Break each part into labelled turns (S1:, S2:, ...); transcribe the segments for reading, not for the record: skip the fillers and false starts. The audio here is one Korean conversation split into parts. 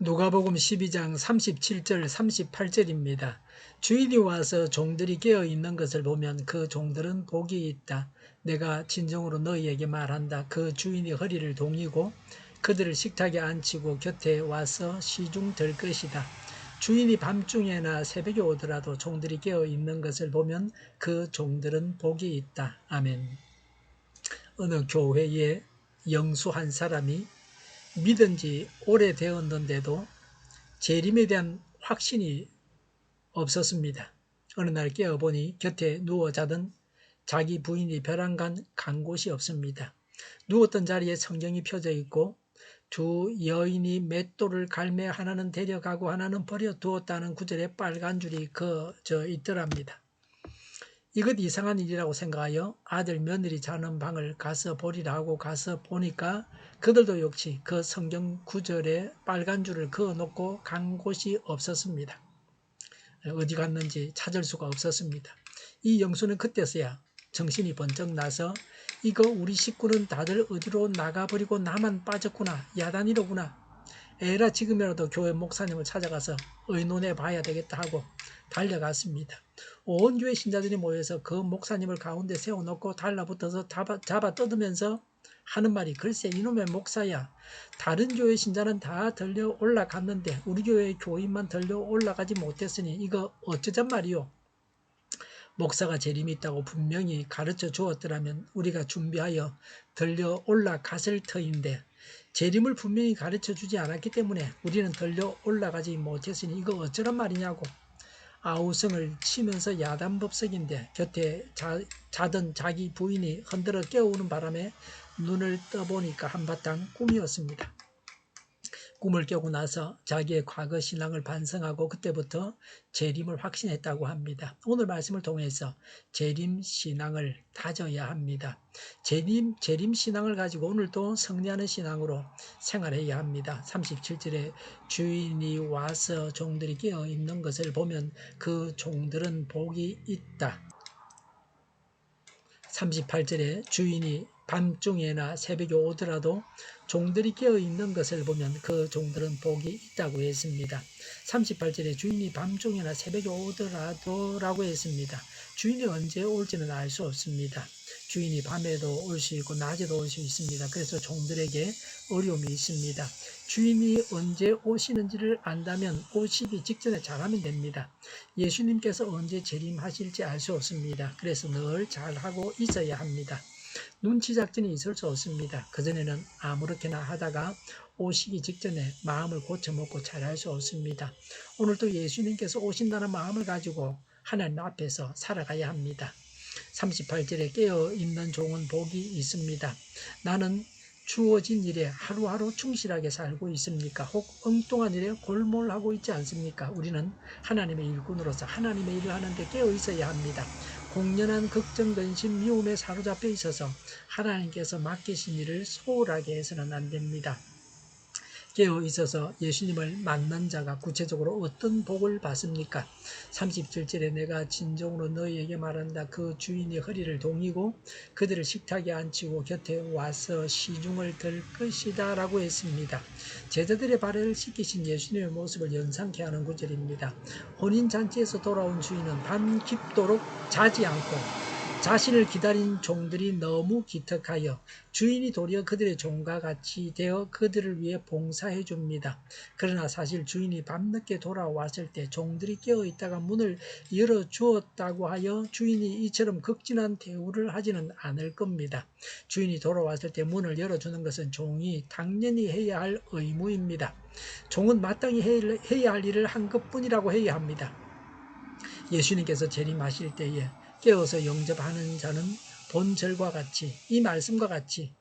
S1: 누가복음 12장 37절 38절입니다. 주인이 와서 종들이 깨어 있는 것을 보면 그 종들은 복이 있다. 내가 진정으로 너희에게 말한다. 그 주인이 허리를 동이고 그들을 식탁에 앉히고 곁에 와서 시중 들 것이다. 주인이 밤중에나 새벽에 오더라도 종들이 깨어 있는 것을 보면 그 종들은 복이 있다. 아멘. 어느 교회에 영수 한 사람이 믿은 지 오래되었는데도 재림에 대한 확신이 없었습니다. 어느 날 깨어보니 곁에 누워 자던 자기 부인이 벼랑간 간 곳이 없습니다. 누웠던 자리에 성경이 펴져 있고 두 여인이 맷돌을 갈매 하나는 데려가고 하나는 버려두었다는 구절에 빨간 줄이 그어져 있더랍니다. 이것 이상한 일이라고 생각하여 아들 며느리 자는 방을 가서 보리라 하고 가서 보니까 그들도 역시 그 성경 구절에 빨간 줄을 그어놓고 간 곳이 없었습니다. 어디 갔는지 찾을 수가 없었습니다. 이 영수는 그때서야 정신이 번쩍 나서 이거 우리 식구는 다들 어디로 나가버리고 나만 빠졌구나. 야단이로구나. 에라 지금이라도 교회 목사님을 찾아가서 의논해 봐야 되겠다 하고 달려갔습니다. 온 교회 신자들이 모여서 그 목사님을 가운데 세워놓고 달라붙어서 잡아 뜯으면서 하는 말이 글쎄 이놈의 목사야. 다른 교회 신자는 다 들려 올라갔는데 우리 교회 교인만 들려 올라가지 못했으니 이거 어쩌잔 말이오. 목사가 재림이 있다고 분명히 가르쳐 주었더라면 우리가 준비하여 들려 올라갔을 터인데 재림을 분명히 가르쳐 주지 않았기 때문에 우리는 들려 올라가지 못했으니 이거 어쩌란 말이냐고 아우성을 치면서 야단법석인데 곁에 자던 자기 부인이 흔들어 깨우는 바람에 눈을 떠보니까 한바탕 꿈이었습니다. 꿈을 깨고 나서 자기의 과거 신앙을 반성하고 그때부터 재림을 확신했다고 합니다. 오늘 말씀을 통해서 재림 신앙을 다져야 합니다. 재림 신앙을 가지고 오늘도 승리하는 신앙으로 생활해야 합니다. 37절에 주인이 와서 종들이 깨어 있는 것을 보면 그 종들은 복이 있다. 38절에 주인이 밤중에나 새벽에 오더라도 종들이 깨어있는 것을 보면 그 종들은 복이 있다고 했습니다. 38절에 주인이 밤중에나 새벽에 오더라도 라고 했습니다. 주인이 언제 올지는 알 수 없습니다. 주인이 밤에도 올 수 있고 낮에도 올 수 있습니다. 그래서 종들에게 어려움이 있습니다. 주인이 언제 오시는지를 안다면 오시기 직전에 잘하면 됩니다. 예수님께서 언제 재림하실지 알 수 없습니다. 그래서 늘 잘하고 있어야 합니다. 눈치 작전이 있을 수 없습니다. 그전에는 아무렇게나 하다가 오시기 직전에 마음을 고쳐먹고 잘할 수 없습니다. 오늘도 예수님께서 오신다는 마음을 가지고 하나님 앞에서 살아가야 합니다. 38절에 깨어있는 종은 복이 있습니다. 나는 주어진 일에 하루하루 충실하게 살고 있습니까? 혹 엉뚱한 일에 골몰하고 있지 않습니까? 우리는 하나님의 일꾼으로서 하나님의 일을 하는데 깨어 있어야 합니다. 공연한 걱정, 근심, 미움에 사로잡혀 있어서 하나님께서 맡기신 일을 소홀하게 해서는 안 됩니다. 깨어 있어서 예수님을 만난 자가 구체적으로 어떤 복을 받습니까? 37절에 내가 진정으로 너희에게 말한다. 그 주인이 허리를 동이고 그들을 식탁에 앉히고 곁에 와서 시중을 들 것이다 라고 했습니다. 제자들의 발을 씻기신 예수님의 모습을 연상케 하는 구절입니다. 혼인잔치에서 돌아온 주인은 밤 깊도록 자지 않고 자신을 기다린 종들이 너무 기특하여 주인이 도리어 그들의 종과 같이 되어 그들을 위해 봉사해 줍니다. 그러나 사실 주인이 밤늦게 돌아왔을 때 종들이 깨어있다가 문을 열어주었다고 하여 주인이 이처럼 극진한 대우를 하지는 않을 겁니다. 주인이 돌아왔을 때 문을 열어주는 것은 종이 당연히 해야 할 의무입니다. 종은 마땅히 해야 할 일을 한 것뿐이라고 해야 합니다. 예수님께서 재림하실 때에 깨어서 영접하는 자는 본절과 같이 이 말씀과 같이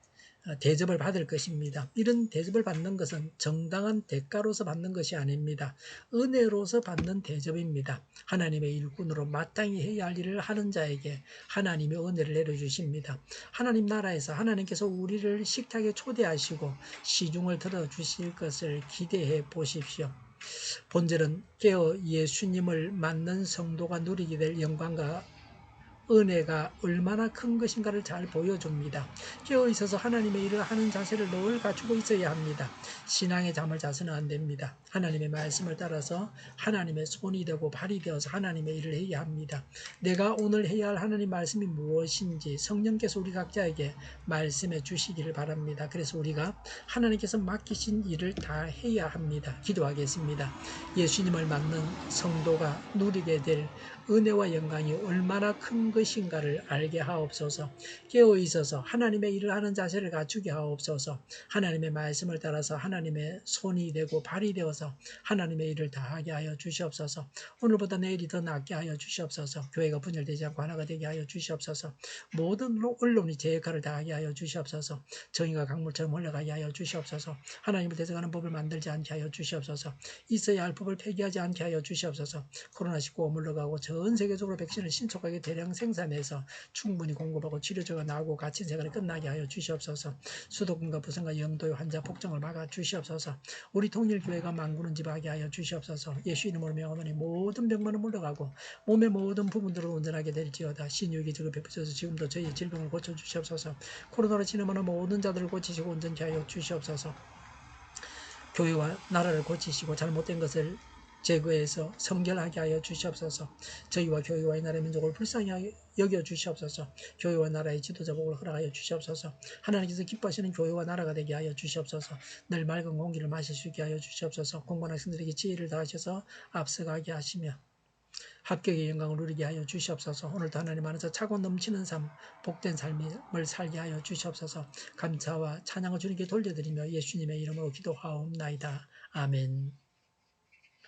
S1: 대접을 받을 것입니다. 이런 대접을 받는 것은 정당한 대가로서 받는 것이 아닙니다. 은혜로서 받는 대접입니다. 하나님의 일꾼으로 마땅히 해야 할 일을 하는 자에게 하나님의 은혜를 내려주십니다. 하나님 나라에서 하나님께서 우리를 식탁에 초대하시고 시중을 들어주실 것을 기대해 보십시오. 본절은 깨어 예수님을 맞는 성도가 누리게 될 영광과 은혜가 얼마나 큰 것인가를 잘 보여줍니다. 깨어 있어서 하나님의 일을 하는 자세를 늘 갖추고 있어야 합니다. 신앙의 잠을 자서는 안 됩니다. 하나님의 말씀을 따라서 하나님의 손이 되고 발이 되어서 하나님의 일을 해야 합니다. 내가 오늘 해야 할 하나님 말씀이 무엇인지 성령께서 우리 각자에게 말씀해 주시기를 바랍니다. 그래서 우리가 하나님께서 맡기신 일을 다 해야 합니다. 기도하겠습니다. 예수님을 맡는 성도가 누리게 될 은혜와 영광이 얼마나 큰 것인가를 알게 하옵소서. 깨어 있어서 하나님의 일을 하는 자세를 갖추게 하옵소서. 하나님의 말씀을 따라서 하나님의 손이 되고 발이 되어서 하나님의 일을 다하게 하여 주시옵소서. 오늘보다 내일이 더 낫게 하여 주시옵소서. 교회가 분열되지 않고 하나가 되게 하여 주시옵소서. 모든 언론이 제 역할을 다하게 하여 주시옵소서. 정의가 강물처럼 흘러가게 하여 주시옵소서. 하나님을 대적하는 법을 만들지 않게 하여 주시옵소서. 있어야 할 법을 폐기하지 않게 하여 주시옵소서. 코로나19가 물러가고 전 세계적으로 백신을 신속하게 대량 생산해서 충분히 공급하고 치료제가 나오고 갇힌 생활이 끝나게 하여 주시옵소서. 수도권과 부산과 영도의 환자 폭정을 막아 주시옵소서. 우리 통일교회가 만구는 집하게 하여 주시옵소서. 예수 이름으로 명하노니 모든 병만은 물러가고 몸의 모든 부분들을 온전하게 될지어다. 신유기 저를 베푸셔서 지금도 저희의 질병을 고쳐주시옵소서. 코로나로 진행하는 모든 자들을 고치시고 온전케 하여 주시옵소서. 교회와 나라를 고치시고 잘못된 것을 제거해서 성결하게 하여 주시옵소서. 저희와 교회와 이 나라의 민족을 불쌍히 여겨 주시옵소서. 교회와 나라의 지도자 복을 허락하여 주시옵소서. 하나님께서 기뻐하시는 교회와 나라가 되게 하여 주시옵소서. 늘 맑은 공기를 마실 수 있게 하여 주시옵소서. 공부하는 학생들에게 지혜를 다하셔서 앞서가게 하시며 합격의 영광을 누리게 하여 주시옵소서. 오늘도 하나님 안에서 차고 넘치는 삶, 복된 삶을 살게 하여 주시옵소서. 감사와 찬양을 주님께 돌려드리며 예수님의 이름으로 기도하옵나이다. 아멘.